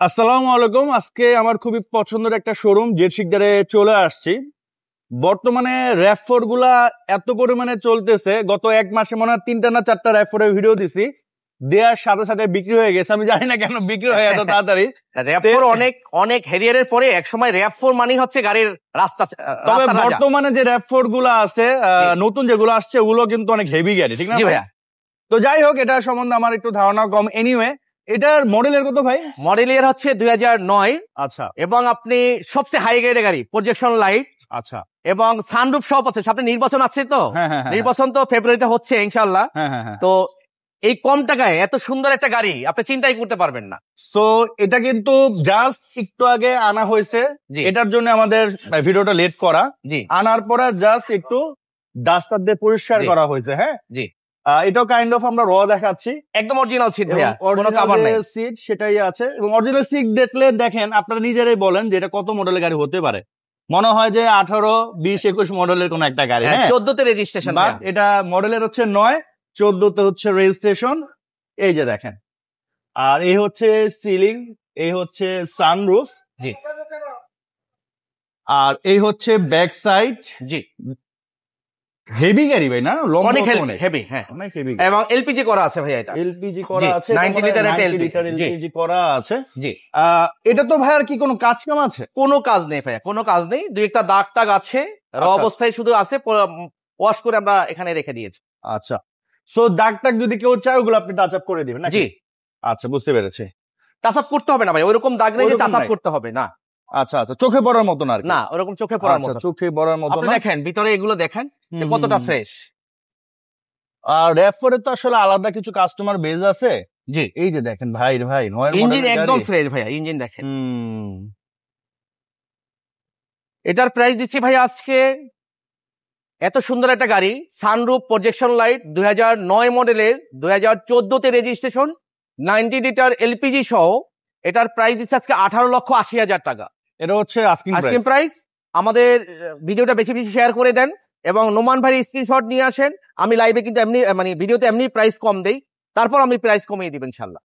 আসসালামু আলাইকুম। আজকে আমার খুবই পছন্দের একটা শোরুম জেড শিকদারে চলে আসছি। বর্তমানে র্যাপ4 গুলা এত পরিমাণে চলতেছে, গত এক মাসে মনে হয় 3টা না 4টা র্যাপ4 এর ভিডিও দিছি, দেওয়ার সাথে সাথে বিক্রি হয়ে গেছে। আমি জানি না কেন বিক্রি হয় এত তাড়াতাড়ি। র্যাপ4 অনেক হেরিয়ারের পরে এক সময় র্যাপ4 মানেই হচ্ছে গাড়ির রাস্তা। তবে বর্তমানে যে র্যাপ4 গুলা আছে, নতুন যেগুলো আসছে ওগুলো কিন্তু অনেক হেভি গাড়ি, ঠিক না ভাইয়া? তো যাই হোক, এটা সম্বন্ধে আমার একটু ধারণা কম। এনিওয়ে, এটার মডেলের কত ভাই? মডেল ইয়ার হচ্ছে 2009। আচ্ছা, এবং আপনি সবচেয়ে হাই গ্রেডের গাড়ি, প্রজেকশন লাইট, আচ্ছা, এবং সানরুফ সব আছে। সামনে নির্বাচন আছে তো, নির্বাচন তো ফেব্রুয়ারিতে হচ্ছে ইনশাআল্লাহ। তো এই কম টাকায় এত সুন্দর একটা গাড়ি আপনি চিন্তাই করতে পারবেন না। সো এটা কিন্তু জাস্ট একটু আগে আনা হয়েছে, এটার জন্য আমাদের ভিডিওটা লেট করা। আনার পরে জাস্ট একটু ডাস্টার দিয়ে পরিষ্কার করা হয়েছে। হ্যাঁ জি, এটাও কাইন্ড অফ আমরা র দেখাচ্ছি, একদম অরিজিনাল সিট ভাইয়া, কোনো কভার নাই, সিট সেটাই আছে। এবং অরিজিনাল সিট দেখলে দেখেন, আপনারা নিজেরাই বলেন যে এটা কত মডেলের গাড়ি হতে পারে। মনে হয় যে 18, 20, 21 মডেলের কোন একটা গাড়ি। 14তে রেজিস্ট্রেশন, এটা মডেলের হচ্ছে 9, 14তে হচ্ছে রেজিস্ট্রেশন। এই যে দেখেন, আর এই হচ্ছে সিলিং, এই হচ্ছে সানরুফ, জি, আর এই হচ্ছে ব্যাক সাইড। জি, হেভি গাড়ি ভাই, না? অনেক হেভি, হ্যাঁ, অনেক হেভি। এবং এলপিজি করা আছে ভাইয়া, এটা এলপিজি করা আছে, 90 লিটার একটা এলপিজি করা আছে। জি, এটা তো ভাই আর কি কোনো কাজ কাম আছে? কোনো কাজ নেই ভাইয়া, কোনো কাজ নেই। দুই একটা দাগ টাগ আছে, র অবস্থায় শুধু আছে, ওয়াশ করে আমরা এখানে রেখে দিয়েছি। আচ্ছা, সো দাগ টাগ যদি কেউ চায় ওগুলো আপনি টাচ আপ করে দিবেন নাকি? জি, আচ্ছা, বুঝতে পেরেছি। টাচ আপ করতে হবে না ভাই, ওইরকম দাগ নেই যে টাচ আপ করতে হবে না। আচ্ছা আচ্ছা, চোখে পড়ার মতো না? না, ওরকম চোখে পড়ার মতো, চোখে পড়ার মতো আপনি দেখেন ভিতরে এগুলো দেখেন কতটা ফ্রেশ। আর র্যাপ4 এর তো আসলে আলাদা কিছু কাস্টমার বেজ আছে। জি, এই যে দেখেন ভাই, ইঞ্জিন একদম ফ্রেশ ভাইয়া, ইঞ্জিন দেখেন। এটার প্রাইস দিচ্ছি ভাই আজকে, এত সুন্দর একটা গাড়ি, সানরুফ, প্রজেকশন লাইট, 2009 মডেলের, 2014তে রেজিস্ট্রেশন, 90 লিটার এলপিজি সহ, এটার প্রাইস দিচ্ছে আজকে 18,80,000 টাকা। এটা হচ্ছে আস্কিং প্রাইস। আমাদের ভিডিওটা বেশি বেশি শেয়ার করে দেন এবং নোমান ভাই স্ক্রিনশট নিয়ে আসেন। আমি লাইভে কিন্তু এমনি, মানে ভিডিওতে এমনি প্রাইস কম দেই, তারপর আমি প্রাইস কমিয়ে দিবেন ইনশাআল্লাহ।